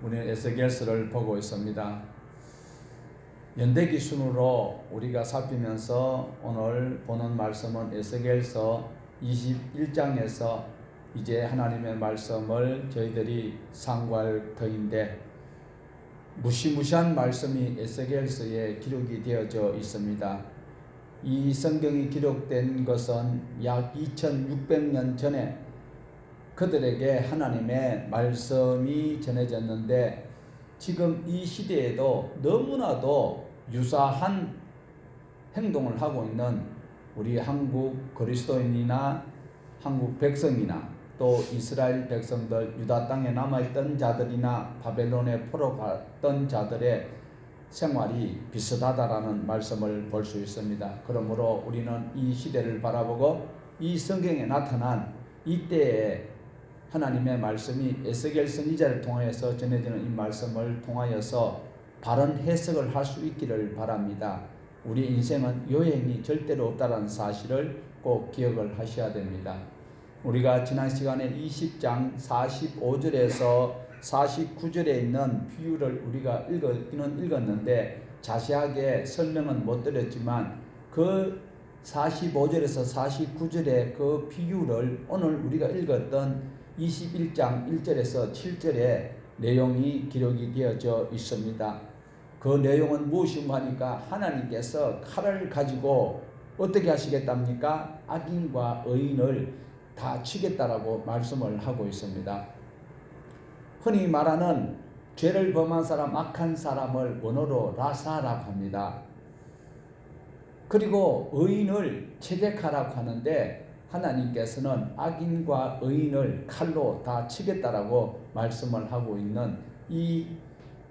우리는 에스겔서를 보고 있습니다. 연대기 순으로 우리가 살피면서 오늘 보는 말씀은 에스겔서 21장에서 이제 하나님의 말씀을 저희들이 상고할 터인데, 무시무시한 말씀이 에스겔서에 기록이 되어져 있습니다. 이 성경이 기록된 것은 약 2600년 전에 그들에게 하나님의 말씀이 전해졌는데, 지금 이 시대에도 너무나도 유사한 행동을 하고 있는 우리 한국 그리스도인이나 한국 백성이나 또 이스라엘 백성들, 유다 땅에 남아있던 자들이나 바벨론에 포로 갔던 자들의 생활이 비슷하다라는 말씀을 볼 수 있습니다. 그러므로 우리는 이 시대를 바라보고 이 성경에 나타난 이때의 하나님의 말씀이 에스겔 선지자를 통하여서 전해지는 이 말씀을 통하여서 바른 해석을 할 수 있기를 바랍니다. 우리 인생은 요행이 절대로 없다는 사실을 꼭 기억을 하셔야 됩니다. 우리가 지난 시간에 20장 45절에서 49절에 있는 비유를 우리가 읽었는데 자세하게 설명은 못 드렸지만 그 45절에서 49절의 그 비유를 오늘 우리가 읽었던 21장 1절에서 7절의 내용이 기록이 되어져 있습니다. 그 내용은 무엇인가 하니까 하나님께서 칼을 가지고 어떻게 하시겠답니까? 악인과 의인을 다 치겠다라고 말씀을 하고 있습니다. 흔히 말하는 죄를 범한 사람, 악한 사람을 원어로 라사라고 합니다. 그리고 의인을 체격하라고 하는데, 하나님께서는 악인과 의인을 칼로 다 치겠다라고 말씀을 하고 있는 이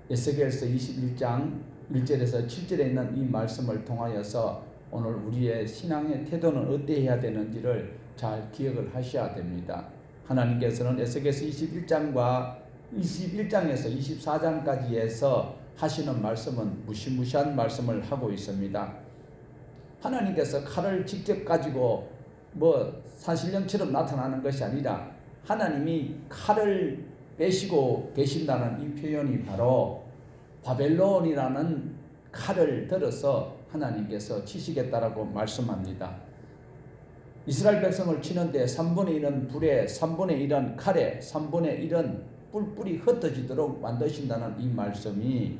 에스겔서 21장 1절에서 7절에 있는 이 말씀을 통하여서 오늘 우리의 신앙의 태도는 어때야 되는지를 잘 기억을 하셔야 됩니다. 하나님께서는 에스겔서 21장과 21장에서 24장까지에서 하시는 말씀은 무시무시한 말씀을 하고 있습니다. 하나님께서 칼을 직접 가지고 산신령처럼 나타나는 것이 아니라 하나님이 칼을 빼시고 계신다는 이 표현이 바로 바벨론이라는 칼을 들어서 하나님께서 치시겠다라고 말씀합니다. 이스라엘 백성을 치는데 3분의 1은 불에, 3분의 1은 칼에, 3분의 1은 뿔뿔이 흩어지도록 만드신다는 이 말씀이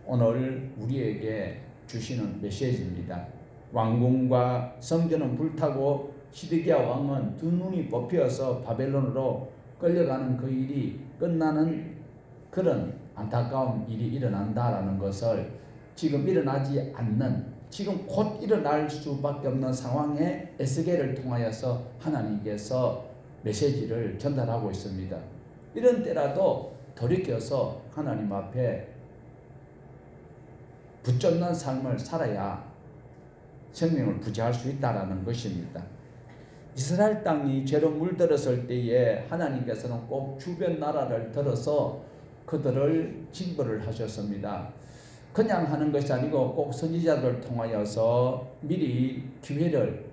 오늘 우리에게 주시는 메시지입니다. 왕궁과 성전은 불타고 시드기야 왕은 두 눈이 뽑혀서 바벨론으로 끌려가는 그 일이 끝나는 그런 안타까운 일이 일어난다라는 것을, 지금 일어나지 않는, 지금 곧 일어날 수밖에 없는 상황에 에스겔을 통하여서 하나님께서 메시지를 전달하고 있습니다. 이런 때라도 돌이켜서 하나님 앞에 붙잡는 삶을 살아야 생명을 부지할 수 있다라는 것입니다. 이스라엘 땅이 죄로 물들었을 때에 하나님께서는 꼭 주변 나라를 들어서 그들을 징벌을 하셨습니다. 그냥 하는 것이 아니고 꼭 선지자들을 통하여서 미리 기회를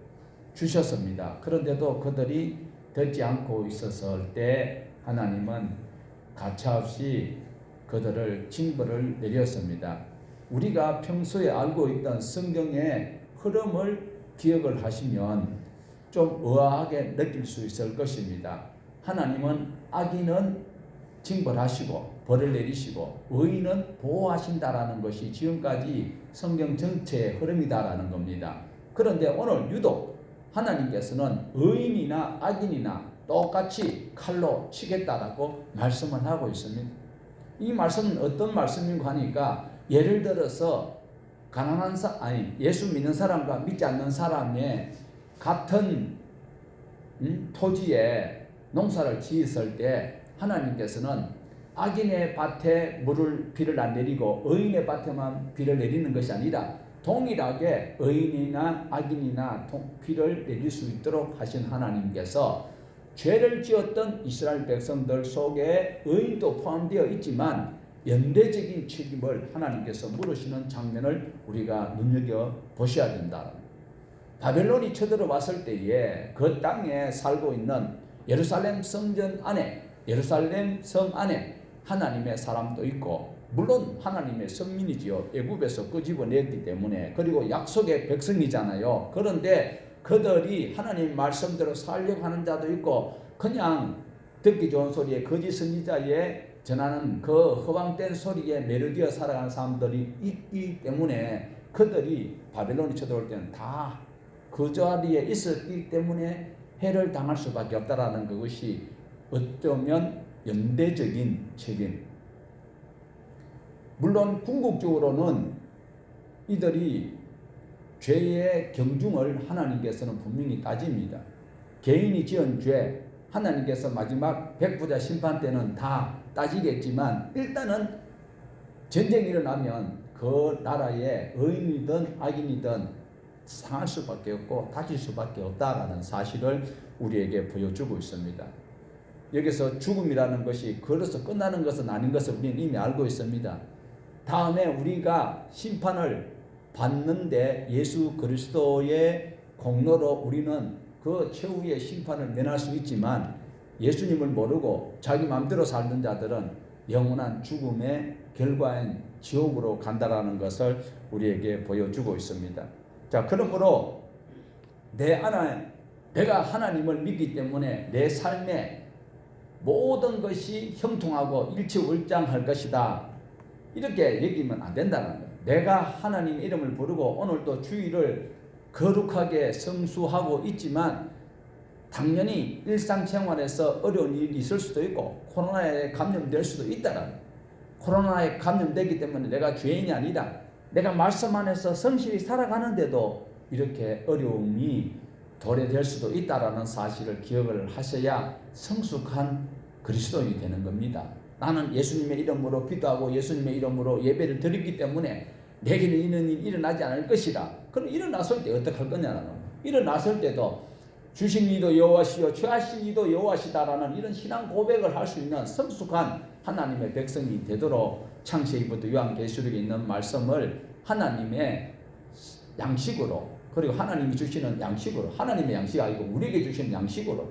주셨습니다. 그런데도 그들이 듣지 않고 있었을 때 하나님은 가차없이 그들을 징벌을 내렸습니다. 우리가 평소에 알고 있던 성경의 흐름을 기억을 하시면 좀 의아하게 느낄 수 있을 것입니다. 하나님은 악인은 징벌하시고 벌을 내리시고 의인은 보호하신다라는 것이 지금까지 성경 전체의 흐름이다라는 겁니다. 그런데 오늘 유독 하나님께서는 의인이나 악인이나 똑같이 칼로 치겠다라고 말씀을 하고 있습니다. 이 말씀은 어떤 말씀인가 하니까, 예를 들어서 가난한 예수 믿는 사람과 믿지 않는 사람의 같은 토지에 농사를 지었을 때 하나님께서는 악인의 밭에 비를 안 내리고 의인의 밭에만 비를 내리는 것이 아니라 동일하게 의인이나 악인이나 비를 내릴 수 있도록 하신 하나님께서 죄를 지었던 이스라엘 백성들 속에 의인도 포함되어 있지만 연대적인 책임을 하나님께서 물으시는 장면을 우리가 눈여겨보셔야 된다. 바벨론이 쳐들어왔을 때에 그 땅에 살고 있는 예루살렘 성전 안에, 예루살렘 성 안에 하나님의 사람도 있고 물론 하나님의 성민이지요. 애굽에서 끄집어냈기 때문에. 그리고 약속의 백성이잖아요. 그런데 그들이 하나님 말씀대로 살려고 하는 자도 있고 그냥 듣기 좋은 소리에 거짓 선지자의 전하는 그 허황된 소리에 매료되어 살아가는 사람들이 있기 때문에 그들이 바벨론이 쳐들어올 때는 다 그 자리에 있었기 때문에 해를 당할 수밖에 없다라는 그것이 어쩌면 연대적인 책임. 물론 궁극적으로는 이들이 죄의 경중을 하나님께서는 분명히 따집니다. 개인이 지은 죄 하나님께서 마지막 백부자 심판 때는 다 따지겠지만 일단은 전쟁이 일어나면 그 나라에 의인이든 악인이든 상할 수밖에 없고 다칠 수밖에 없다라는 사실을 우리에게 보여주고 있습니다. 여기서 죽음이라는 것이 걸어서 끝나는 것은 아닌 것을 우리는 이미 알고 있습니다. 다음에 우리가 심판을 받는데 예수 그리스도의 공로로 우리는 그 최후의 심판을 면할 수 있지만 예수님을 모르고 자기 마음대로 살던 자들은 영원한 죽음의 결과인 지옥으로 간다라는 것을 우리에게 보여주고 있습니다. 자, 그러므로 내가 하나님을 믿기 때문에 내 삶에 모든 것이 형통하고 일치월장할 것이다. 이렇게 얘기하면 안 된다는 거예요. 내가 하나님의 이름을 부르고 오늘도 주일을 거룩하게 성수하고 있지만 당연히 일상생활에서 어려운 일이 있을 수도 있고 코로나에 감염될 수도 있다는 거예요. 코로나에 감염되기 때문에 내가 죄인이 아니다. 내가 말씀 안에서 성실히 살아가는데도 이렇게 어려움이 도래될 수도 있다라는 사실을 기억을 하셔야 성숙한 그리스도인이 되는 겁니다. 나는 예수님의 이름으로 기도하고 예수님의 이름으로 예배를 드리기 때문에 내게는 이런 일이 일어나지 않을 것이라. 그럼 일어났을 때 어떻게 할 거냐는 거예요. 일어났을 때도 주신 이도 여호와시요 취하신 이도 여호와시다라는 이런 신앙 고백을 할 수 있는 성숙한 하나님의 백성이 되도록 창세기부터 요한계시록에 있는 말씀을 하나님의 양식으로 그리고 하나님이 주시는 양식으로 하나님의 양식이 아니고 우리에게 주시는 양식으로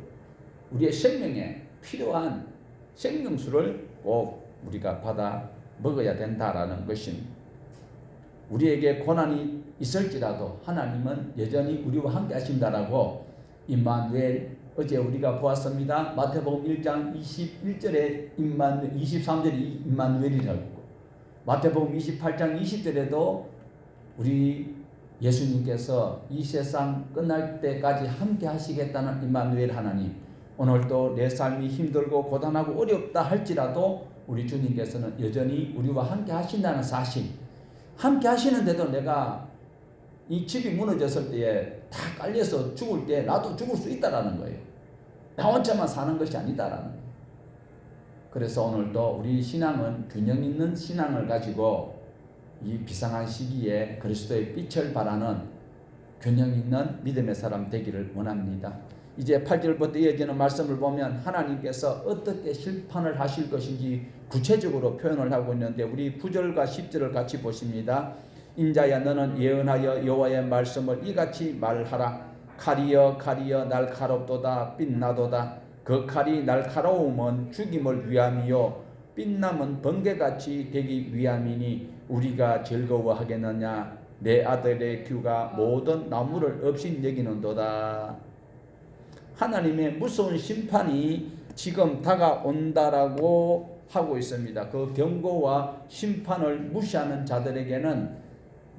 우리의 생명에 필요한 생명수를 꼭 우리가 받아 먹어야 된다라는 것입니다. 우리에게 고난이 있을지라도 하나님은 여전히 우리와 함께 하신다라고 임마누엘 어제 우리가 보았습니다. 마태복음 1장 21절에 23절이 임마누엘이라고 했고 마태복음 28장 20절에도 우리 예수님께서 이 세상 끝날 때까지 함께 하시겠다는 임마누엘 하나님, 오늘도 내 삶이 힘들고 고단하고 어렵다 할지라도 우리 주님께서는 여전히 우리와 함께 하신다는 사실, 함께 하시는데도 내가 이 집이 무너졌을 때에 다 깔려서 죽을 때 나도 죽을 수 있다라는 거예요. 나 혼자만 사는 것이 아니다라는 거예요. 그래서 오늘도 우리 신앙은 균형 있는 신앙을 가지고 이 비상한 시기에 그리스도의 빛을 발하는 균형 있는 믿음의 사람 되기를 원합니다. 이제 8절부터 이어지는 말씀을 보면 하나님께서 어떻게 심판을 하실 것인지 구체적으로 표현을 하고 있는데 우리 9절과 10절을 같이 보십니다. 인자야 너는 예언하여 여호와의 말씀을 이같이 말하라. 칼이여 칼이여 날카롭도다 빛나도다. 그 칼이 날카로움은 죽임을 위함이요 빛남은 번개같이 되기 위함이니 우리가 즐거워하겠느냐. 내 아들의 규가 모든 나무를 없인 여기는도다. 하나님의 무서운 심판이 지금 다가온다라고 하고 있습니다. 그 경고와 심판을 무시하는 자들에게는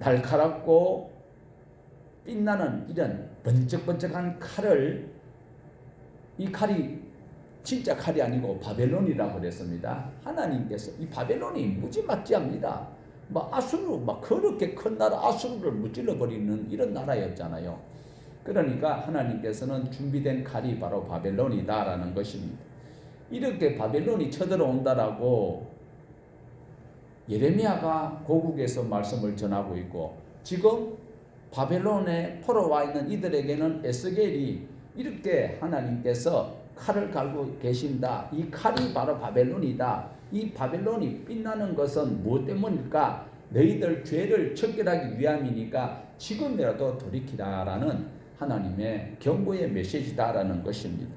날카롭고 빛나는 이런 번쩍번쩍한 칼을, 이 칼이 진짜 칼이 아니고 바벨론이라고 그랬습니다. 하나님께서 이 바벨론이 무지막지합니다. 아수르 그렇게 큰 나라 아수르를 무찔러 버리는 이런 나라였잖아요. 그러니까 하나님께서는 준비된 칼이 바로 바벨론이다라는 것입니다. 이렇게 바벨론이 쳐들어온다라고 예레미야가 고국에서 말씀을 전하고 있고 지금 바벨론에 포로와 있는 이들에게는 에스겔이 이렇게 하나님께서 칼을 갈고 계신다. 이 칼이 바로 바벨론이다. 이 바벨론이 빛나는 것은 무엇 때문일까? 너희들 죄를 척결하기 위함이니까 지금이라도 돌이키라라는 하나님의 경고의 메시지다라는 것입니다.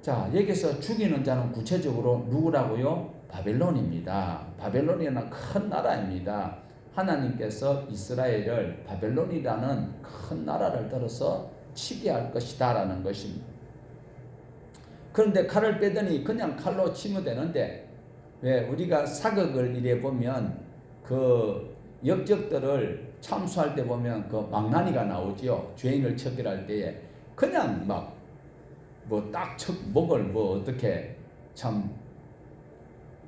자, 여기서 죽이는 자는 구체적으로 누구라고요? 바벨론입니다. 바벨론이라는 큰 나라입니다. 하나님께서 이스라엘을 바벨론이라는 큰 나라를 들어서 치게 할 것이다 라는 것입니다. 그런데 칼을 빼더니 그냥 칼로 치면 되는데, 왜 우리가 사극을 이래 보면 그 역적들을 참수할 때 보면 그 망나니가 나오죠. 죄인을 처벌할 때에 그냥 막 뭐 딱 목을 뭐 어떻게 참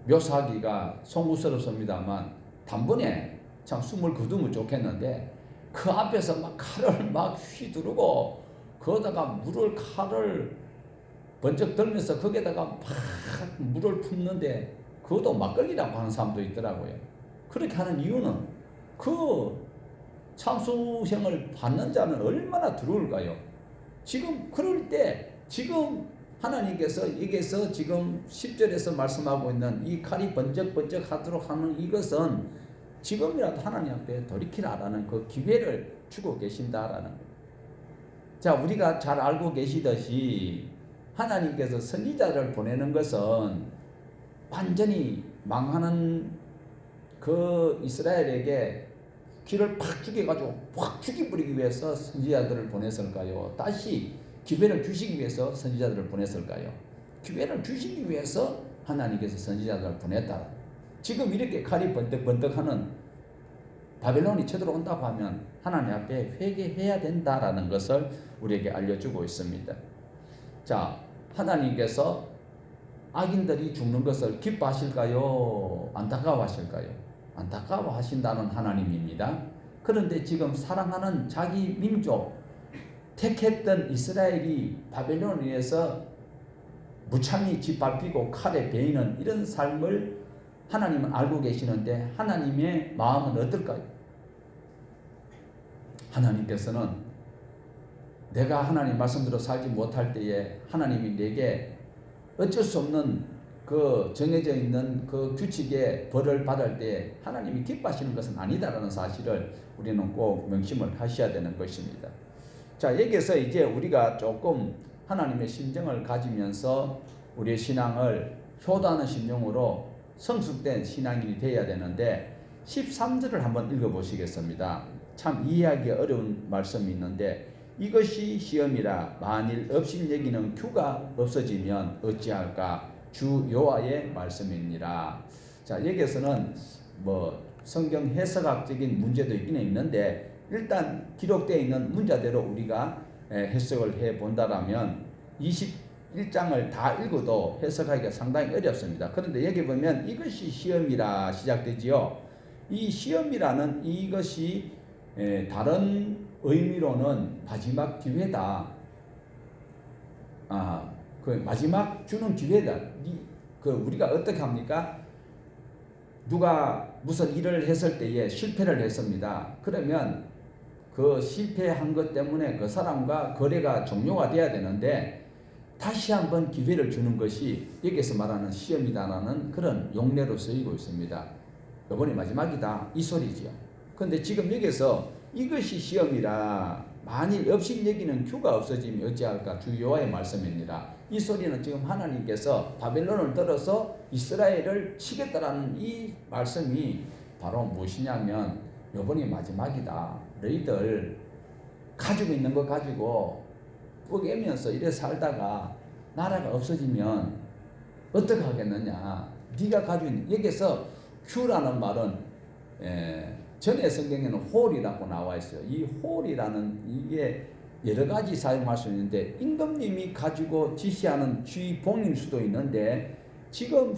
묘사하기가 송구스럽습니다만 단번에 참 숨을 거두면 좋겠는데, 그 앞에서 막 칼을 막 휘두르고 거기다가 칼을 번쩍 들면서 거기에다가 막 물을 붓는데, 그것도 막걸리라고 하는 사람도 있더라고요. 그렇게 하는 이유는 그 참수형을 받는 자는 얼마나 두려울까요? 지금 그럴 때 지금 하나님께서 여기서 지금 10절에서 말씀하고 있는 이 칼이 번쩍번쩍 하도록 하는 이것은 지금이라도 하나님 앞에 돌이키라라는 그 기회를 주고 계신다라는 거예요. 자, 우리가 잘 알고 계시듯이 하나님께서 선지자를 보내는 것은 완전히 망하는 그 이스라엘에게 길을 팍 죽여가지고 확 죽여버리기 위해서 선지자들을 보냈을까요? 다시 기회를 주시기 위해서 선지자들을 보냈을까요? 기회를 주시기 위해서 하나님께서 선지자들을 보냈다. 지금 이렇게 칼이 번뜩번뜩하는 바벨론이 쳐들어온다고 하면 하나님 앞에 회개해야 된다라는 것을 우리에게 알려주고 있습니다. 자, 하나님께서 악인들이 죽는 것을 기뻐하실까요? 안타까워하실까요? 안타까워하신다는 하나님입니다. 그런데 지금 사랑하는 자기 민족, 택했던 이스라엘이 바벨론에 의해서 무참히 짓밟히고 칼에 베이는 이런 삶을 하나님은 알고 계시는데 하나님의 마음은 어떨까요? 하나님께서는 내가 하나님 말씀대로 살지 못할 때에 하나님이 내게 어쩔 수 없는 그 정해져 있는 그 규칙에 벌을 받을 때 하나님이 기뻐하시는 것은 아니다라는 사실을 우리는 꼭 명심을 하셔야 되는 것입니다. 자, 여기서 이제 우리가 조금 하나님의 심정을 가지면서 우리의 신앙을 효도하는 심령으로 성숙된 신앙인이 되어야 되는데 13절을 한번 읽어보시겠습니다. 참 이해하기 어려운 말씀이 있는데, 이것이 시험이라 만일 업신여기는 규가 없어지면 어찌할까? 주 여호와의 말씀이니라. 자, 여기에서는 뭐 성경 해석학적인 문제도 있긴 있는데, 일단 기록되어 있는 문자대로 우리가 해석을 해 본다라면 21장을 다 읽어도 해석하기가 상당히 어렵습니다. 그런데 여기 보면 이것이 시험이라 시작되지요. 이 시험이라는 이것이 다른 의미로는 마지막 기회다. 그 마지막 주는 기회다. 그 우리가 어떻게 합니까? 누가 무슨 일을 했을 때에 실패를 했습니다. 그러면 그 실패한 것 때문에 그 사람과 거래가 종료가 돼야 되는데 다시 한번 기회를 주는 것이 여기서 말하는 시험이다라는 그런 용례로 쓰이고 있습니다. 이번이 마지막이다 이 소리지요. 그런데 지금 여기서 이것이 시험이라 만일 업신여기는 규가 없어지면 어찌할까? 주 여호와의 말씀이니라. 이 소리는 지금 하나님께서 바벨론을 들어서 이스라엘을 치겠다라는 이 말씀이 바로 무엇이냐면 이번이 마지막이다. 너희들 가지고 있는 거 가지고 뿌개면서 이래 살다가 나라가 없어지면 어떻게 하겠느냐. 네가 가지고 있는, 여기서 규라는 말은 전에 성경에는 홀이라고 나와 있어요. 이 홀이라는 이게 여러 가지 사용할 수 있는데 임금님이 가지고 지시하는 쥐봉일 수도 있는데, 지금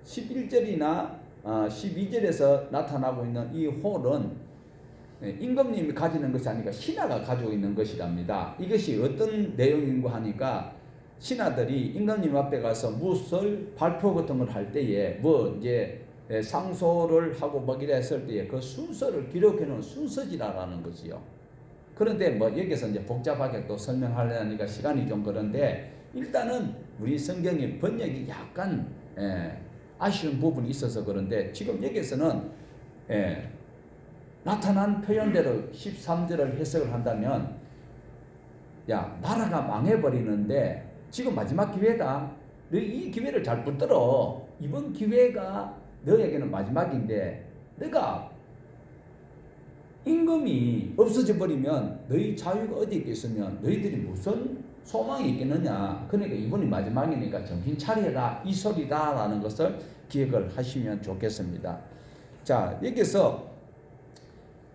11절이나 12절에서 나타나고 있는 이 홀은 임금님이 가지는 것이 아니라 신하가 가지고 있는 것이랍니다. 이것이 어떤 내용인가 하니까 신하들이 임금님 앞에 가서 무술 발표 같은 걸 할 때에 뭐 이제 상소를 하고 뭐 이래 했을 때에 그 순서를 기록해 놓은 순서지라는 거지요. 그런데 뭐 여기서 이제 복잡하게 또 설명하려니까 시간이 좀 그런데, 일단은 우리 성경의 번역이 약간 아쉬운 부분이 있어서 그런데, 지금 여기서는 나타난 표현대로 13절을 해석을 한다면, 야, 나라가 망해버리는데 지금 마지막 기회다. 너희 이 기회를 잘 붙들어. 이번 기회가 너에게는 마지막인데 너가 임금이 없어져 버리면 너희 자유가 어디 있겠으면 너희들이 무슨 소망이 있겠느냐. 그러니까 이번이 마지막이니까 정신 차려라. 이 소리다라는 것을 기억을 하시면 좋겠습니다. 자, 여기서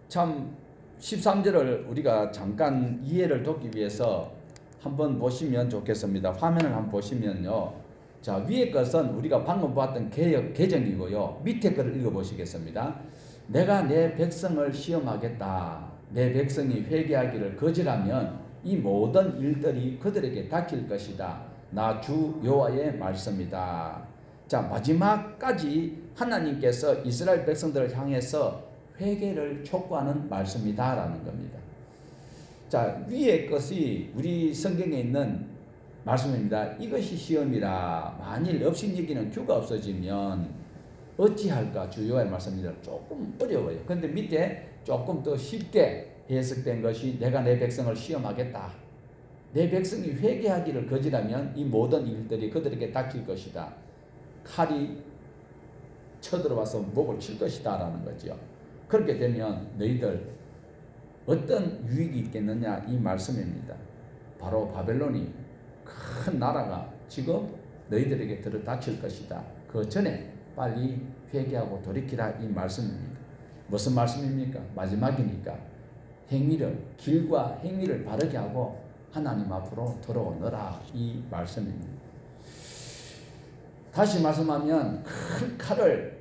참 13절을 우리가 잠깐 이해를 돕기 위해서 한번 보시면 좋겠습니다. 화면을 한번 보시면요. 자, 위에 것은 우리가 방금 보았던 개정이고요. 밑에 것을 읽어보시겠습니다. 내가 내 백성을 시험하겠다. 내 백성이 회개하기를 거절하면 이 모든 일들이 그들에게 닥칠 것이다. 나 주 여호와의 말씀이다. 자, 마지막까지 하나님께서 이스라엘 백성들을 향해서 회개를 촉구하는 말씀이다라는 겁니다. 자, 위의 것이 우리 성경에 있는 말씀입니다. 이것이 시험이라 만일 업신여기는 규가 없어지면 어찌할까 주 여호와의 말씀입니다. 조금 어려워요. 그런데 밑에 조금 더 쉽게 해석된 것이 내가 내 백성을 시험하겠다. 내 백성이 회개하기를 거절하면 이 모든 일들이 그들에게 닥칠 것이다. 칼이 쳐들어와서 목을 칠 것이다 라는 거죠. 그렇게 되면 너희들 어떤 유익이 있겠느냐 이 말씀입니다. 바로 바벨론이 큰 나라가 지금 너희들에게 들어닥칠 것이다. 그 전에 빨리 회개하고 돌이키라 이 말씀입니다. 무슨 말씀입니까? 마지막이니까 길과 행위를 바르게 하고 하나님 앞으로 돌아오너라 이 말씀입니다. 다시 말씀하면 큰 칼을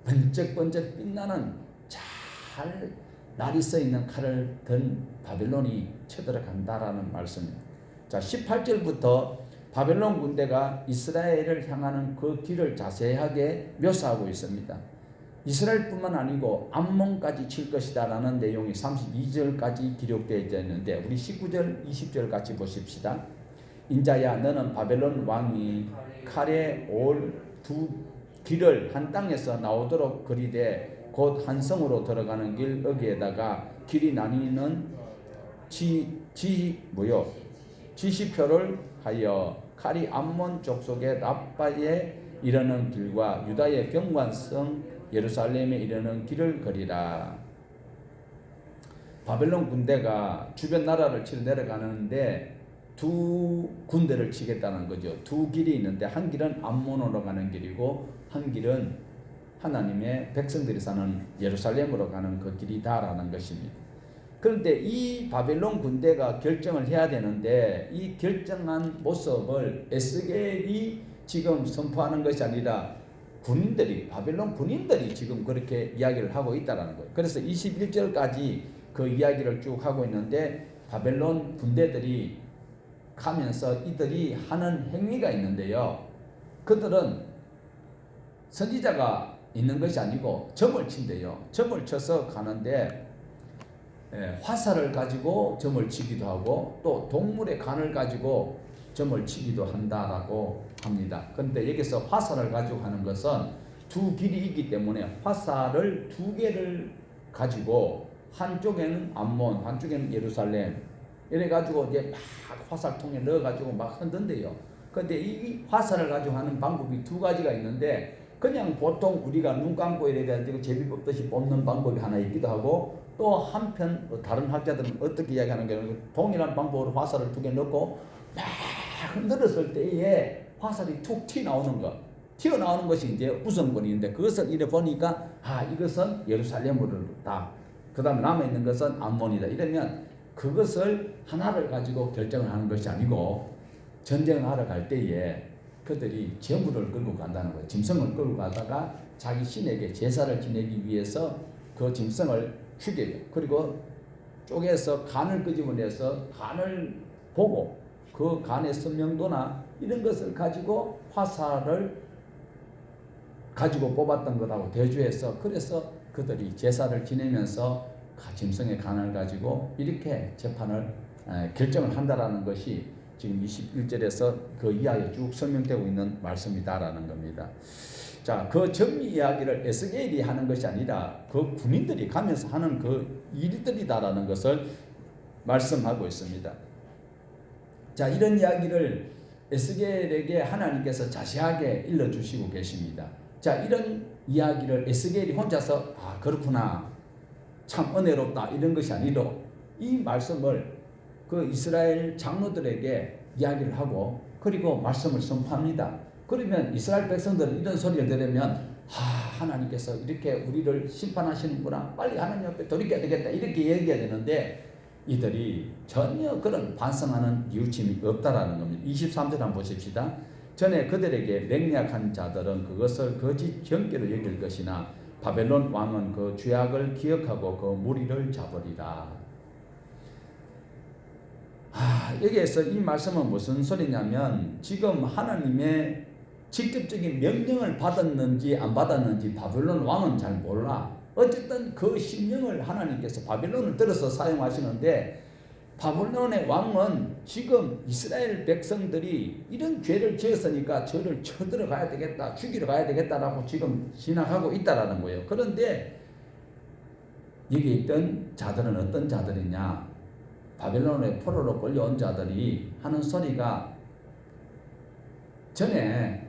번쩍번쩍 빛나는 잘 날이 써 있는 칼을 든 바벨론이 쳐들어간다라는 말씀입니다. 자, 18절부터 바벨론 군대가 이스라엘을 향하는 그 길을 자세하게 묘사하고 있습니다. 이스라엘뿐만 아니고 암몬까지 칠 것이다 라는 내용이 32절까지 기록되어 있는데 우리 19절 20절 같이 보십시다. 인자야 너는 바벨론 왕이 칼에 올 두 길을 한 땅에서 나오도록 그리되 곧 한 성으로 들어가는 길 여기에다가 길이 나뉘는 지시표를 하여 칼이 암몬 족속의 랍바에 이르는 길과 유다의 경관성 예루살렘에 이르는 길을 그리라. 바벨론 군대가 주변 나라를 치러 내려가는데 두 군대를 치겠다는 거죠. 두 길이 있는데 한 길은 암몬으로 가는 길이고 한 길은 하나님의 백성들이 사는 예루살렘으로 가는 그 길이다라는 것입니다. 그런데 이 바벨론 군대가 결정을 해야 되는데 이 결정한 모습을 에스겔이 지금 선포하는 것이 아니라 바벨론 군인들이 지금 그렇게 이야기를 하고 있다는 거예요. 그래서 21절까지 그 이야기를 쭉 하고 있는데 바벨론 군대들이 가면서 이들이 하는 행위가 있는데요. 그들은 선지자가 있는 것이 아니고 점을 친대요. 점을 쳐서 가는데 화살을 가지고 점을 치기도 하고 또 동물의 간을 가지고 점을 치기도 한다라고 합니다. 그런데 여기서 화살을 가지고 하는 것은 두 길이 있기 때문에 화살을 두 개를 가지고 한쪽에는 암몬, 한쪽에는 예루살렘 이래 가지고 이제 막 화살통에 넣어 가지고 막 흔든대요. 그런데 이 화살을 가지고 하는 방법이 두 가지가 있는데 그냥 보통 우리가 눈 감고 이래 가지고 제비 뽑듯이 뽑는 방법이 하나 있기도 하고 또 한편 다른 학자들은 어떻게 이야기하는 게 동일한 방법으로 화살을 두 개 넣고 막 흔들었을 때에 화살이 툭 튀어나오는 것이 이제 우선권인데 그것을 이래 보니까 이것은 예루살렘으로다. 그 다음에 남아있는 것은 암몬이다. 이러면 그것을 하나를 가지고 결정을 하는 것이 아니고 전쟁을 하러 갈 때에 그들이 제물을 끌고 간다는 거예요. 짐승을 끌고 가다가 자기 신에게 제사를 지내기 위해서 그 짐승을 죽여요. 그리고 쪼개서 간을 끄집어내서 간을 보고 그 간의 선명도나 이런 것을 가지고 화살을 가지고 뽑았던 것하고 대조해서 그래서 그들이 제사를 지내면서 짐승의 간을 가지고 이렇게 재판을 결정을 한다라는 것이 지금 21절에서 그 이하에 쭉 설명되고 있는 말씀이다라는 겁니다. 자, 그 정리 이야기를 에스겔이 하는 것이 아니라 그 군인들이 가면서 하는 그 일들이다라는 것을 말씀하고 있습니다. 자, 이런 이야기를 에스겔에게 하나님께서 자세하게 일러주시고 계십니다. 자, 이런 이야기를 에스겔이 혼자서 그렇구나, 참 은혜롭다, 이런 것이 아니로 이 말씀을 그 이스라엘 장로들에게 이야기를 하고 그리고 말씀을 선포합니다. 그러면 이스라엘 백성들은 이런 소리를 들으면 하나님께서 이렇게 우리를 심판하시는구나, 빨리 하나님 앞에 돌이켜야 되겠다, 이렇게 얘기해야 되는데 이들이 전혀 그런 반성하는 뉘우침이 없다라는 겁니다. 23절 한번 보십시다. 전에 그들에게 맹약한 자들은 그것을 거짓 정죄로 여길 것이나 바벨론 왕은 그 죄악을 기억하고 그 무리를 잡으리라. 여기에서 이 말씀은 무슨 소리냐면 지금 하나님의 직접적인 명령을 받았는지 안 받았는지 바벨론 왕은 잘 몰라. 어쨌든 그 심령을 하나님께서 바벨론을 들어서 사용하시는데, 바벨론의 왕은 지금 이스라엘 백성들이 이런 죄를 지었으니까 저를 쳐들어 가야 되겠다, 죽이러 가야 되겠다라고 지금 생각하고 있다라는 거예요. 그런데 여기 있던 자들은 어떤 자들이냐? 바벨론의 포로로 끌려온 자들이 하는 소리가, 전에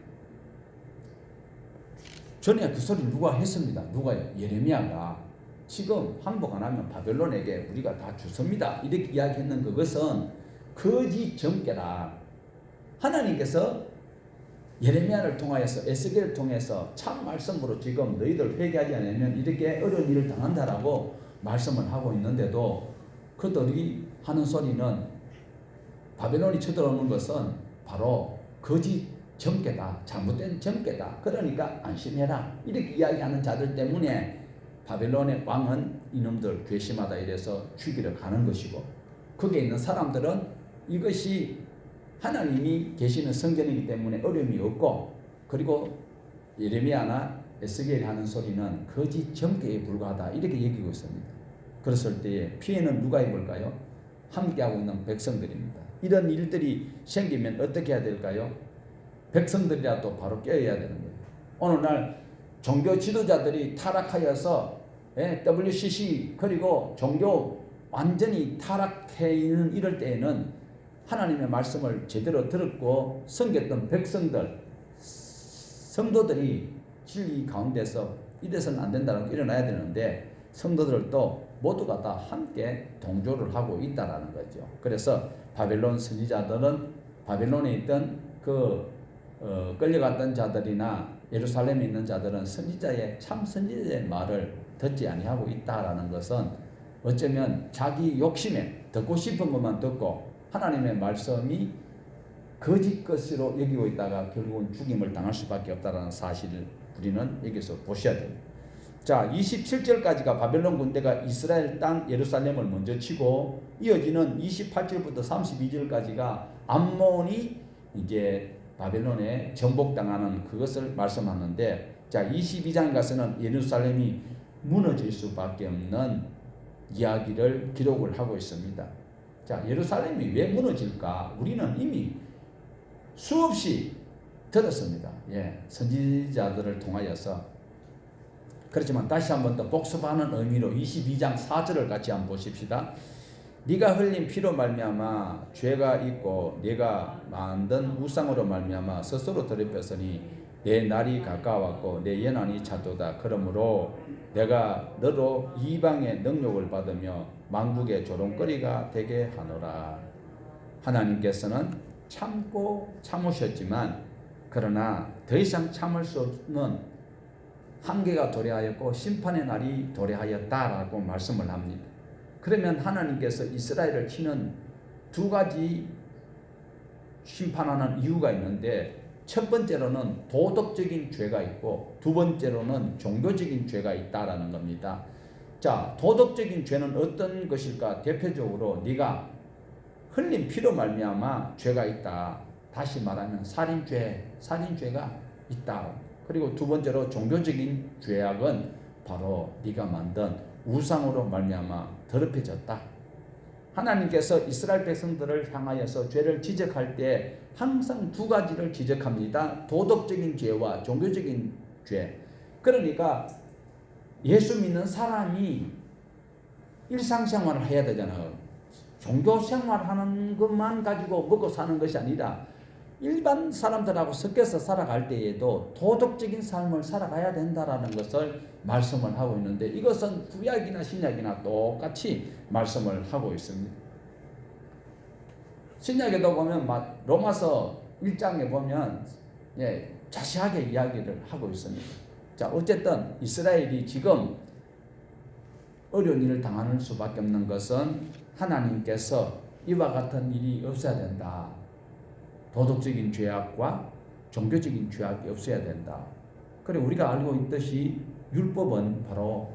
그 소리를 누가 했습니다. 누가요? 예레미야가 지금 항복 안 하면 바벨론에게 우리가 다 죽습니다, 이렇게 이야기했는 그것은 거짓 정죄라. 하나님께서 예레미야를 통하여서, 에스겔을 통해서 참 말씀으로 지금 너희들 회개하지 않으면 이렇게 어려운 일을 당한다라고 말씀을 하고 있는데도 그들이 하는 소리는 바벨론이 쳐들어오는 것은 바로 거짓 정죄다, 잘못된 정죄다, 그러니까 안심해라, 이렇게 이야기하는 자들 때문에 바벨론의 왕은 이놈들 괘씸하다 이래서 죽이러 가는 것이고, 거기에 있는 사람들은 이것이 하나님이 계시는 성전이기 때문에 어려움이 없고, 그리고 예레미야나 에스겔이 하는 소리는 거짓 정죄에 불과하다, 이렇게 얘기하고 있습니다. 그랬을 때에 피해는 누가 입을까요? 함께하고 있는 백성들입니다. 이런 일들이 생기면 어떻게 해야 될까요? 백성들이라도 바로 깨어야 되는 거예요. 오늘날 종교 지도자들이 타락하여서 WCC 그리고 종교 완전히 타락해 있는 이럴 때에는 하나님의 말씀을 제대로 들었고 섬겼던 백성들, 성도들이 진리 가운데서 이래서는 안 된다는 게 일어나야 되는데, 성도들도 모두가 다 함께 동조를 하고 있다라는 거죠. 그래서 바벨론 선지자들은 바벨론에 있던 끌려갔던 자들이나 예루살렘에 있는 자들은 참 선지자의 말을 듣지 아니하고 있다라는 것은 어쩌면 자기 욕심에 듣고 싶은 것만 듣고 하나님의 말씀이 거짓 것으로 여기고 있다가 결국은 죽임을 당할 수밖에 없다는 사실을 우리는 여기서 보셔야 됩니다. 자, 27절까지가 바벨론 군대가 이스라엘 땅 예루살렘을 먼저 치고, 이어지는 28절부터 32절까지가 암몬이 이제 바벨론에 정복당하는 그것을 말씀하는데, 자, 22장 가서는 예루살렘이 무너질 수밖에 없는 이야기를 기록을 하고 있습니다. 자, 예루살렘이 왜 무너질까? 우리는 이미 수없이 들었습니다. 선지자들을 통하여서. 그렇지만 다시 한번 더 복습하는 의미로 22장 4절을 같이 한번 보십시다. 네가 흘린 피로 말미암아 죄가 있고 네가 만든 우상으로 말미암아 스스로 더럽혔으니 내 날이 가까웠고 내 연한이 찼도다. 그러므로 내가 너로 이방의 능욕을 받으며 만국의 조롱거리가 되게 하노라. 하나님께서는 참고 참으셨지만 그러나 더 이상 참을 수 없는 한계가 도래하였고 심판의 날이 도래하였다라고 말씀을 합니다. 그러면 하나님께서 이스라엘을 치는 두 가지 심판하는 이유가 있는데, 첫 번째로는 도덕적인 죄가 있고 두 번째로는 종교적인 죄가 있다라는 겁니다. 자, 도덕적인 죄는 어떤 것일까? 대표적으로 네가 흘린 피로 말미암아 죄가 있다. 다시 말하면 살인죄가 있다. 그리고 두 번째로 종교적인 죄악은 바로 네가 만든 우상으로 말미암아 더럽혀졌다. 하나님께서 이스라엘 백성들을 향하여서 죄를 지적할 때 항상 두 가지를 지적합니다. 도덕적인 죄와 종교적인 죄. 그러니까 예수 믿는 사람이 일상생활을 해야 되잖아요. 종교생활하는 것만 가지고 먹고 사는 것이 아니라 일반 사람들하고 섞여서 살아갈 때에도 도덕적인 삶을 살아가야 된다라는 것을 말씀을 하고 있는데, 이것은 구약이나 신약이나 똑같이 말씀을 하고 있습니다. 신약에도 보면 로마서 1장에 보면 자세하게 이야기를 하고 있습니다. 자, 어쨌든 이스라엘이 지금 어려운 일을 당하는 수밖에 없는 것은 하나님께서 이와 같은 일이 없어야 된다. 도덕적인 죄악과 종교적인 죄악이 없어야 된다. 그리고 우리가 알고 있듯이 율법은 바로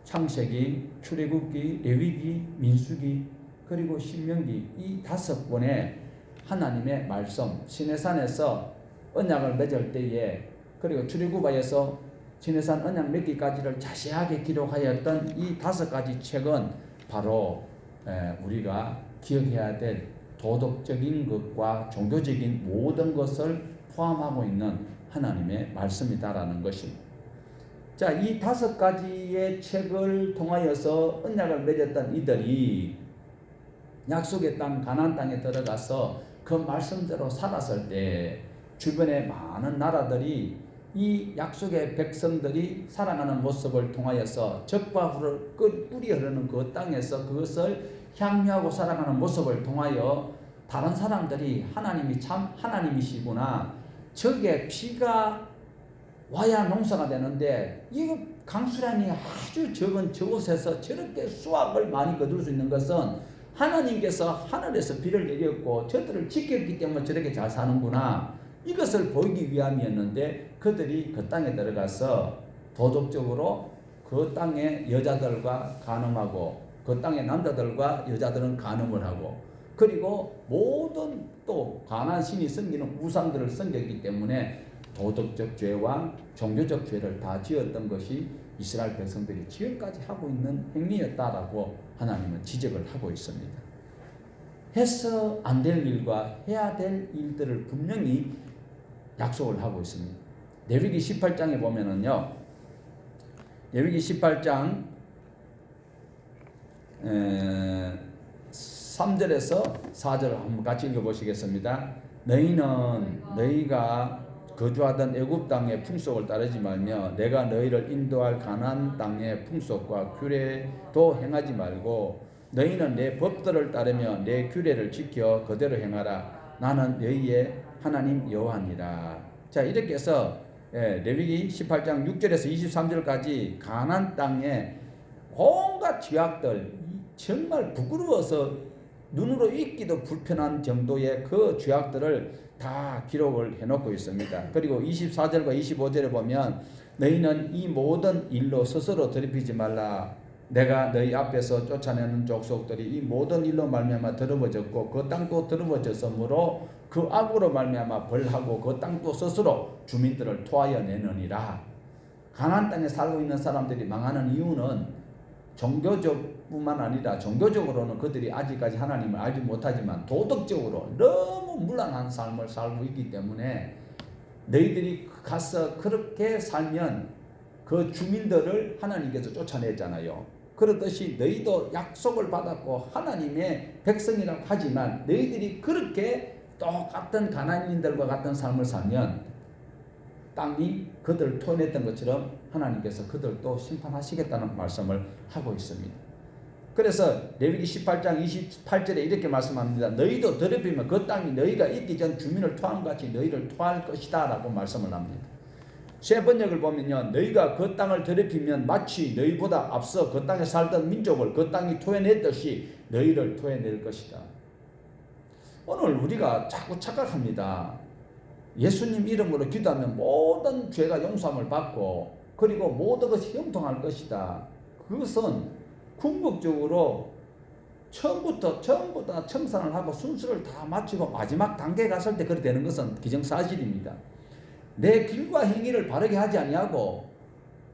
창세기, 출애굽기, 레위기, 민수기, 그리고 신명기, 이 5권의 하나님의 말씀, 시내산에서 언약을 맺을 때에, 그리고 출애굽하여서 시내산 언약 맺기까지를 자세하게 기록하였던 이 5가지 책은 바로 우리가 기억해야 될 도덕적인 것과 종교적인 모든 것을 포함하고 있는 하나님의 말씀이다라는 것입니다. 자, 이 5가지의 책을 통하여서 언약을 맺었던 이들이 약속의 땅 가나안 땅에 들어가서 그 말씀대로 살았을 때 주변의 많은 나라들이 이 약속의 백성들이 살아가는 모습을 통하여서 적과 꿀이 흐르는 그 땅에서 그것을 향유하고 살아가는 모습을 통하여 다른 사람들이 하나님이 참 하나님이시구나, 적의 피가 와야 농사가 되는데 이 강수량이 아주 적은 저곳에서 저렇게 수확을 많이 거둘 수 있는 것은 하나님께서 하늘에서 비를 내렸고 저들을 지켰기 때문에 저렇게 잘 사는구나, 이것을 보이기 위함이었는데, 그들이 그 땅에 들어가서 도덕적으로 그 땅의 여자들과 간음하고 그 땅의 남자들과 여자들은 간음을 하고, 그리고 모든 또 가나안 신이 섬기는 우상들을 섬겼기 때문에 도덕적 죄와 종교적 죄를 다 지었던 것이 이스라엘 백성들이 지금까지 하고 있는 행위였다라고 하나님은 지적을 하고 있습니다. 해서 안 될 일과 해야 될 일들을 분명히 약속을 하고 있습니다. 레위기 18장에 보면은요, 레위기 18장 3절에서 4절 한번 같이 읽어보시겠습니다. 너희는 너희가 거주하던 애굽 땅의 풍속을 따르지 말며 내가 너희를 인도할 가나안 땅의 풍속과 규례도 행하지 말고 너희는 내 법들을 따르며 내 규례를 지켜 그대로 행하라. 나는 너희의 하나님 여호와니라. 자, 이렇게 해서 레위기 18장 6절에서 23절까지 가나안 땅의 온갖 죄악들, 정말 부끄러워서 눈으로 읽기도 불편한 정도의 그 죄악들을 다 기록을 해놓고 있습니다. 그리고 24절과 25절에 보면 너희는 이 모든 일로 스스로 더럽히지 말라. 내가 너희 앞에서 쫓아내는 족속들이 이 모든 일로 말미암아 더러워졌고 그 땅도 더러워졌으므로 그 악으로 말미암아 벌하고 그 땅도 스스로 주민들을 토하여 내느니라. 가나안 땅에 살고 있는 사람들이 망하는 이유는 종교적뿐만 아니라, 종교적으로는 그들이 아직까지 하나님을 알지 못하지만 도덕적으로 너무 문란한 삶을 살고 있기 때문에 너희들이 가서 그렇게 살면 그 주민들을 하나님께서 쫓아냈잖아요. 그렇듯이 너희도 약속을 받았고 하나님의 백성이라고 하지만 너희들이 그렇게 똑같은 가나안인들과 같은 삶을 살면 땅이 그들을 토해냈던 것처럼 하나님께서 그들도 심판하시겠다는 말씀을 하고 있습니다. 그래서 레위기 18장 28절에 이렇게 말씀합니다. 너희도 더럽히면 그 땅이 너희가 있기 전 주민을 토한 같이 너희를 토할 것이다 라고 말씀을 합니다. 세 번역을 보면요, 너희가 그 땅을 더럽히면 마치 너희보다 앞서 그 땅에 살던 민족을 그 땅이 토해냈듯이 너희를 토해낼 것이다. 오늘 우리가 자꾸 착각합니다. 예수님 이름으로 기도하면 모든 죄가 용서함을 받고 그리고 모든 것이 형통할 것이다. 그것은 궁극적으로 처음부터 전부 다 청산을 하고 순서를 다 마치고 마지막 단계에 갔을 때 그렇게 되는 것은 기정사실입니다. 내 길과 행위를 바르게 하지 아니하고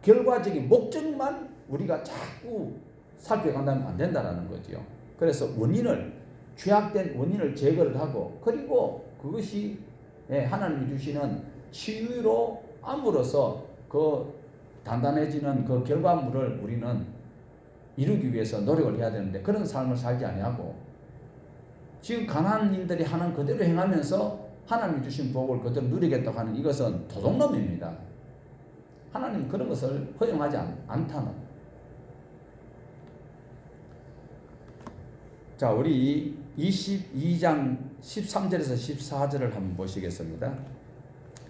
결과적인 목적만 우리가 자꾸 살펴간다면 안 된다는 거죠. 그래서 죄악된 원인을 제거를 하고 그리고 그것이 하나님이 주시는 치유로 암으로써 그 단단해지는 그 결과물을 우리는 이루기 위해서 노력을 해야 되는데 그런 삶을 살지 아니하고 지금 가나안인들이 하는 그대로 행하면서 하나님 주신 복을 그대로 누리겠다고 하는 이것은 도둑놈입니다. 하나님 그런 것을 허용하지 않다는. 자, 우리 22장 13절에서 14절을 한번 보시겠습니다.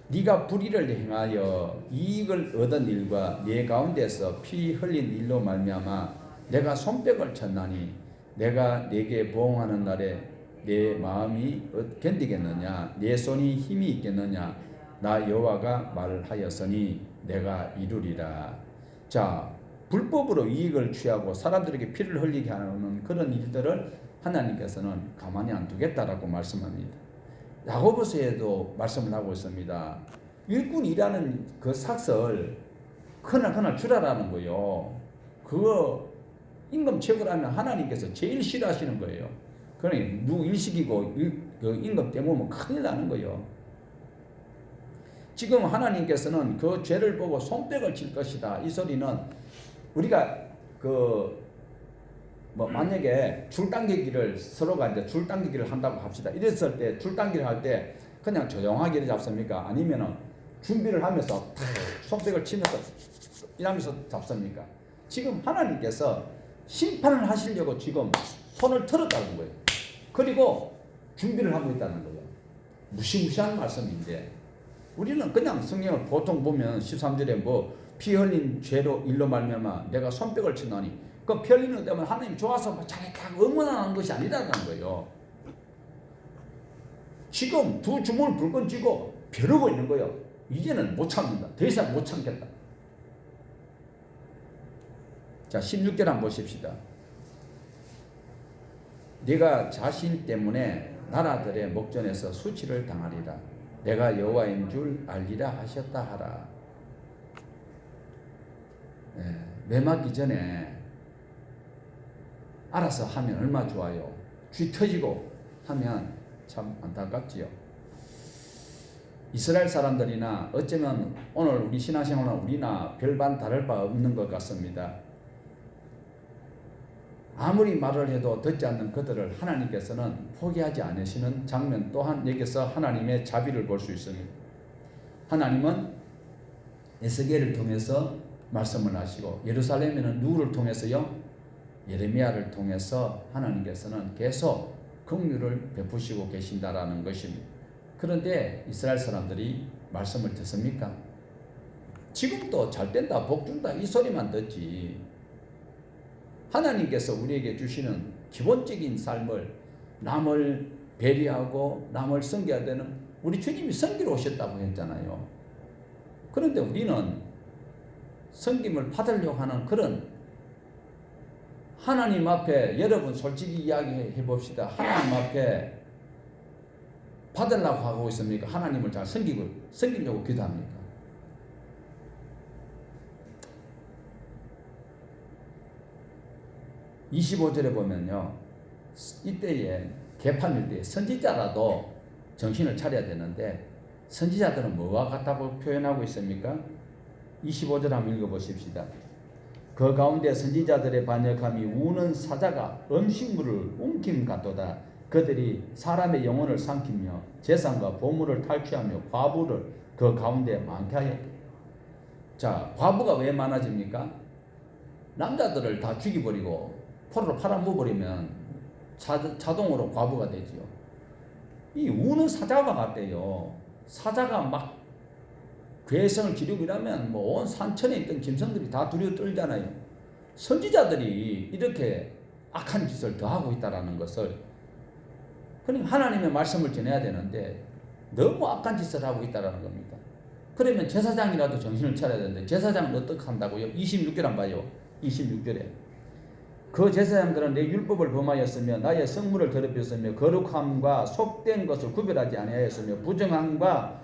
네가 불의를 행하여 이익을 얻은 일과 네 가운데서 피 흘린 일로 말미암아 내가 손뼉을 쳤나니 내가 네게 보응하는 날에 내 마음이 견디겠느냐, 내 손이 힘이 있겠느냐, 나 여호와가 말하였으니 내가 이루리라. 자, 불법으로 이익을 취하고 사람들에게 피를 흘리게 하는 그런 일들을 하나님께서는 가만히 안 두겠다라고 말씀합니다. 야고보서에도 말씀을 하고 있습니다. 일꾼이라는 그 삭설 그날 주라라는 거예요. 그거 임금 체불하면 하나님께서 제일 싫어하시는 거예요. 그러니 누구 일식이고 그 임금 때문에 큰일 나는 거예요. 지금 하나님께서는 그 죄를 보고 손뼉을 칠 것이다. 이 소리는 우리가 만약에 줄당기기를 서로가 이제 줄당기기를 한다고 합시다. 이랬을 때 줄당기를 할 때 그냥 조용하게 잡습니까? 아니면은 준비를 하면서 손뼉을 치면서 이러면서 잡습니까? 지금 하나님께서 심판을 하시려고 지금 손을 틀었다는 거예요. 그리고 준비를 하고 있다는 거예요. 무시무시한 말씀인데 우리는 그냥 성경을 보통 보면 13절에 피 흘린 죄로 일로 말미암아 내가 손뼉을 치나니 그 피 흘리는 것 때문에 하나님 좋아서 잘했다 응원하는 것이 아니라는 거예요. 지금 두 주먹을 불끈 쥐고 벼르고 있는 거예요. 이제는 못 참는다. 더 이상 못 참겠다. 자, 16절 한번 보십시다. 네가 자신 때문에 나라들의 목전에서 수치를 당하리라. 내가 여호와인 줄 알리라 하셨다 하라. 매맞기 전에 알아서 하면 얼마나 좋아요. 쥐 터지고 하면 참 안타깝지요. 이스라엘 사람들이나 어쩌면 오늘 우리 신앙생활은 우리나 별반 다를 바 없는 것 같습니다. 아무리 말을 해도 듣지 않는 그들을 하나님께서는 포기하지 않으시는 장면 또한 여기서 하나님의 자비를 볼 수 있습니다. 하나님은 에스겔을 통해서 말씀을 하시고 예루살렘에는 누구를 통해서요? 예레미야를 통해서 하나님께서는 계속 긍휼을 베푸시고 계신다라는 것입니다. 그런데 이스라엘 사람들이 말씀을 듣습니까? 지금도 잘 된다, 복 준다 이 소리만 듣지. 하나님께서 우리에게 주시는 기본적인 삶을 남을 배려하고 남을 섬겨야 되는 우리 주님이 섬기러 오셨다고 했잖아요. 그런데 우리는 섬김을 받으려고 하는 그런 하나님 앞에 여러분 솔직히 이야기해 봅시다. 하나님 앞에 받으려고 하고 있습니까? 하나님을 잘 섬기려고 기도합니까? (25절에) 보면요, 이때에 개판일 때 선지자라도 정신을 차려야 되는데 선지자들은 뭐와 같다고 표현하고 있습니까? 25절 한번 읽어보십시다. 그 가운데 선지자들의 반역함이 우는 사자가 음식물을 움킴 같도다. 그들이 사람의 영혼을 삼키며 재산과 보물을 탈취하며 과부를 그 가운데 많게 하였다. 자, 과부가 왜 많아집니까? 남자들을 다 죽여버리고 포로로 팔아먹어버리면 자동으로 과부가 되지요. 이 우는 사자와 같대요. 사자가 막 괴성을 지르고 이러면 온 산천에 있던 짐승들이 다 두려워 떨잖아요. 선지자들이 이렇게 악한 짓을 더 하고 있다는 것을, 그러니까 하나님의 말씀을 전해야 되는데 너무 악한 짓을 하고 있다는 겁니다. 그러면 제사장이라도 정신을 차려야 되는데 제사장은 어떻게 한다고요? 26절 안 봐요. 26절에 그 제사장들은 내 율법을 범하였으며 나의 성물을 더럽혔으며 거룩함과 속된 것을 구별하지 아니하였으며 부정함과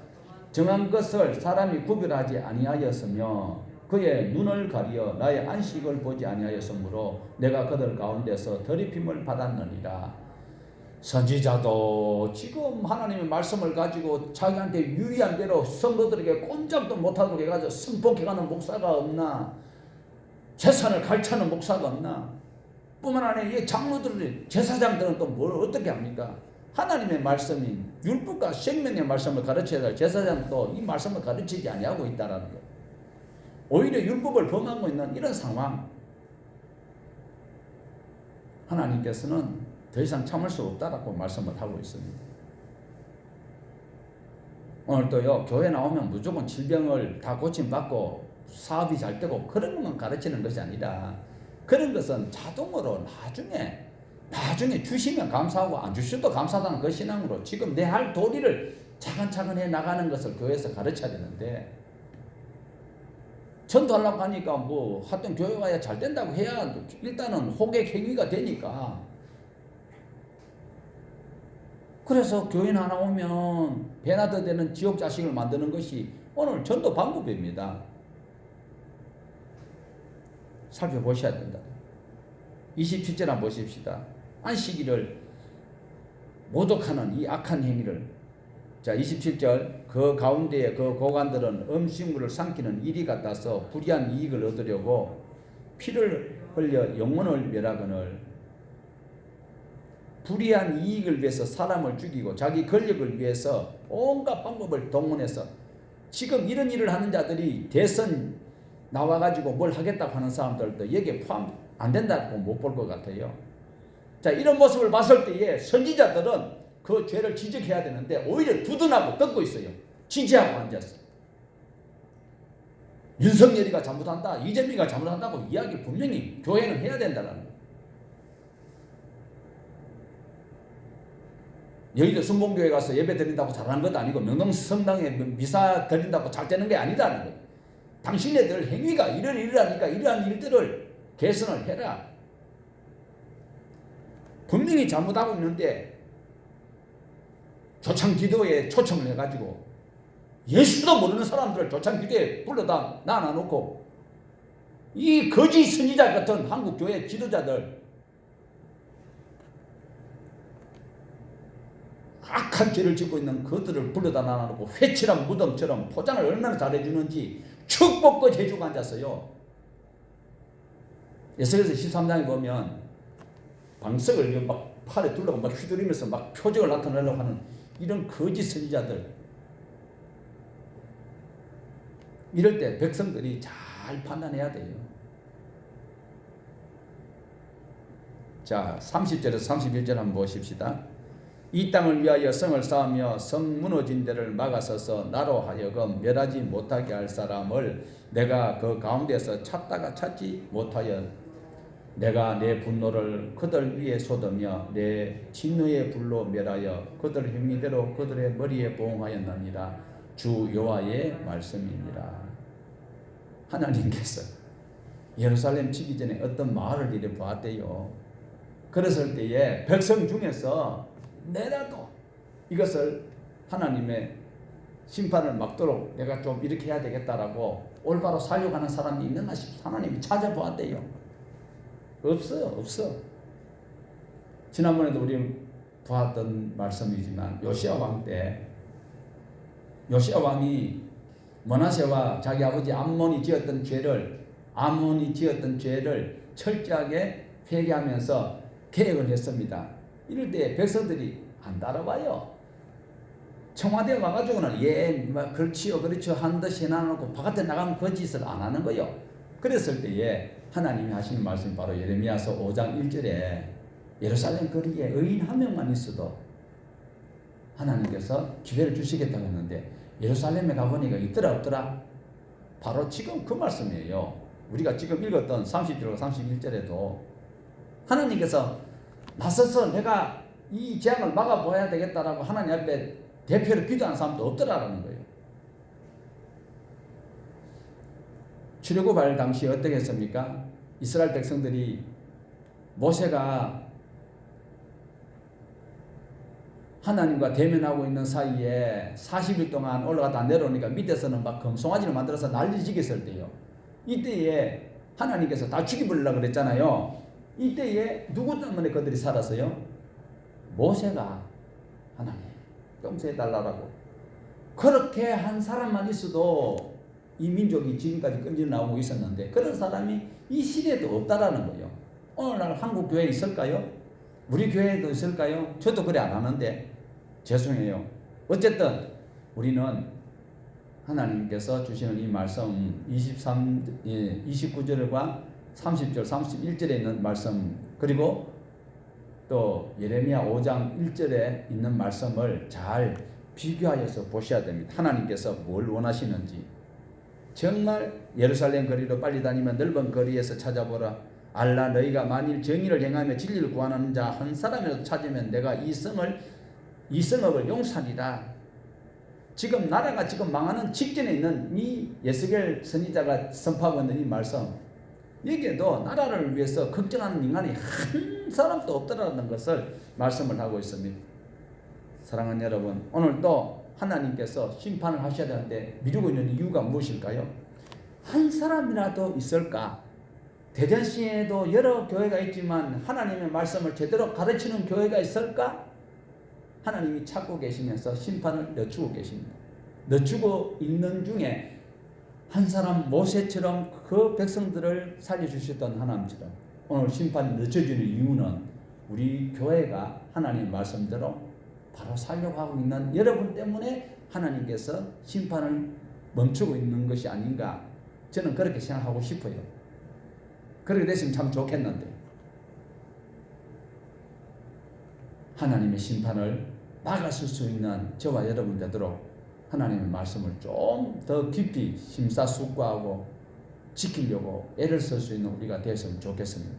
정한 것을 사람이 구별하지 아니하였으며 그의 눈을 가리어 나의 안식을 보지 아니하였으므로 내가 그들 가운데서 더럽힘을 받았느니라. 선지자도 지금 하나님의 말씀을 가지고 자기한테 유리한 대로 성도들에게 꼼짝도 못하도록 해가지고 승복해가는 목사가 없나? 재산을 갈취하는 목사가 없나? 뿐만 아니라 이 장로들이 제사장들은 또 뭘 어떻게 합니까? 하나님의 말씀인 율법과 생명의 말씀을 가르쳐야 될 제사장도 이 말씀을 가르치지 아니하고 있다라는 것. 오히려 율법을 범하고 있는 이런 상황. 하나님께서는 더 이상 참을 수 없다라고 말씀을 하고 있습니다. 오늘 또요, 교회 나오면 무조건 질병을 다 고침받고 사업이 잘 되고 그런 것만 가르치는 것이 아니라, 그런 것은 자동으로 나중에 주시면 감사하고 안 주셔도 감사하다는 그 신앙으로 지금 내 할 도리를 차근차근 해 나가는 것을 교회에서 가르쳐야 되는데, 전도하려고 하니까 뭐 하여튼 교회 와야 잘 된다고 해야 일단은 호객 행위가 되니까, 그래서 교인 하나 오면 베나드 되는 지옥 자식을 만드는 것이 오늘 전도 방법입니다. 살펴보셔야 된다. 27절 한번 보십시다. 안식일을 모독하는 이 악한 행위를. 자, 27절. 그 가운데에 그 고관들은 음식물을 삼키는 일이 같아서 불의한 이익을 얻으려고 피를 흘려 영혼을 멸하거늘, 불의한 이익을 위해서 사람을 죽이고 자기 권력을 위해서 온갖 방법을 동원해서, 지금 이런 일을 하는 자들이 대선 나와가지고 뭘 하겠다고 하는 사람들도 여기에 포함 안 된다고 못 볼 것 같아요. 자, 이런 모습을 봤을 때에 선지자들은 그 죄를 지적해야 되는데 오히려 두둔하고 듣고 있어요. 지지하고 앉았어. 윤석열이가 잘못한다, 이재명이가 잘못한다고 이야기 분명히 교회는 해야 된다는 거예요. 여의도 순복음교회 가서 예배 드린다고 잘하는 것도 아니고 명동성당에 미사 드린다고 잘 되는 게 아니다는 거예요. 당신네들 행위가 이러니까 이러한 일들을 개선을 해라. 분명히 잘못하고 있는데 조창기도에 초청을 해가지고 예수도 모르는 사람들을 조창기도에 불러다 놔놓고 이 거짓 선지자 같은 한국교회 지도자들, 악한 죄를 짓고 있는 그들을 불러다 놔놓고 회칠한 무덤처럼 포장을 얼마나 잘해주는지 축복껏 해주고 앉았어요. 에스겔서 13장에 보면 방석을 막 팔에 둘러고 막 휘두르면서 막 표적을 나타내려고 하는 이런 거짓 선지자들, 이럴 때 백성들이 잘 판단해야 돼요. 자, 30절에서 31절 한번 보십시다. 이 땅을 위하여 성을 쌓으며 성 무너진 데를 막아서서 나로 하여금 멸하지 못하게 할 사람을 내가 그 가운데서 찾다가 찾지 못하여 내가 내 분노를 그들 위에 쏟으며 내 진노의 불로 멸하여 그들 행위대로 그들의 머리에 보응하였느니라. 주 여호와의 말씀이니라. 하나님께서 예루살렘 치기 전에 어떤 마을을 이래 보았대요. 그랬을 때에 백성 중에서 내라도 이것을 하나님의 심판을 막도록 내가 좀 이렇게 해야 되겠다라고 올바로 살려고 하는 사람이 있는가 싶어 하나님이 찾아보았대요. 없어. 지난번에도 우리 보았던 말씀이지만 요시야 왕 때 요시야 왕이 므낫세와 자기 아버지 암몬이 지었던 죄를 철저하게 회개하면서 계획을 했습니다. 이럴 때 백성들이 안 따라와요. 청와대에 와가지고는 그렇지요 한 듯이 해놔놓고 바깥에 나가면 그 짓을 안 하는 거예요. 그랬을 때에 하나님이 하시는 말씀이 바로 예레미야서 5장 1절에 예루살렘 거리에 의인 한 명만 있어도 하나님께서 기회를 주시겠다고 했는데 예루살렘에 가보니까 있더라 없더라? 바로 지금 그 말씀이에요. 우리가 지금 읽었던 30절과 31절에도 하나님께서 나서서 내가 이 재앙을 막아보아야 되겠다라고 하나님 앞에 대표로 기도하는 사람도 없더라라는 거예요. 출애굽할 당시 어떻게 했습니까? 이스라엘 백성들이 모세가 하나님과 대면하고 있는 사이에 40일 동안 올라갔다 내려오니까 밑에서는 막 금송아지를 만들어서 난리지겠을 때요. 이때에 하나님께서 다 죽여버리려고 그랬잖아요. 이때에 누구 때문에 그들이 살았어요? 모세가 하나님 용서해달라고 그렇게 한 사람만 있어도 이 민족이 지금까지 끈질 나오고 있었는데 그런 사람이 이 시대에도 없다라는 거예요. 오늘날 한국 교회에 있을까요? 우리 교회에도 있을까요? 저도 그래 안 하는데 죄송해요. 어쨌든 우리는 하나님께서 주시는 이 말씀 29절과 30절 31절에 있는 말씀, 그리고 또 예레미야 5장 1절에 있는 말씀을 잘 비교하여서 보셔야 됩니다. 하나님께서 뭘 원하시는지. 정말 예루살렘 거리로 빨리 다니면 넓은 거리에서 찾아보라. 알라, 너희가 만일 정의를 행하며 진리를 구하는 자 한 사람이라도 찾으면 내가 이 성읍을 용서하리라. 지금 나라가 지금 망하는 직전에 있는 이 예수겔 선지자가 선포하고 있는 이 말씀, 여기에도 나라를 위해서 걱정하는 인간이 한 사람도 없더라는 것을 말씀을 하고 있습니다. 사랑하는 여러분, 오늘 또 하나님께서 심판을 하셔야 되는데 미루고 있는 이유가 무엇일까요? 한 사람이라도 있을까? 대전시에도 여러 교회가 있지만 하나님의 말씀을 제대로 가르치는 교회가 있을까? 하나님이 찾고 계시면서 심판을 늦추고 계십니다. 늦추고 있는 중에 한 사람 모세처럼 그 백성들을 살려주셨던 하나님처럼 오늘 심판이 늦춰지는 이유는 우리 교회가 하나님 말씀대로 바로 살려고 하고 있는 여러분 때문에 하나님께서 심판을 멈추고 있는 것이 아닌가, 저는 그렇게 생각하고 싶어요. 그렇게 됐으면 참 좋겠는데 하나님의 심판을 막아설 수 있는 저와 여러분 되도록 하나님의 말씀을 좀 더 깊이 심사숙고하고 지키려고 애를 쓸 수 있는 우리가 되었으면 좋겠습니다.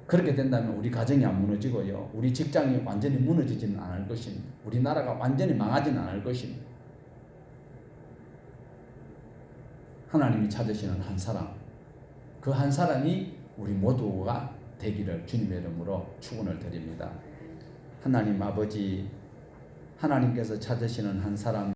그렇게 된다면 우리 가정이 안 무너지고요, 우리 직장이 완전히 무너지지는 않을 것입니다. 우리나라가 완전히 망하지는 않을 것입니다. 하나님이 찾으시는 한 사람, 그 한 사람이 우리 모두가 되기를 주님의 이름으로 축원을 드립니다. 하나님 아버지, 하나님께서 찾으시는 한 사람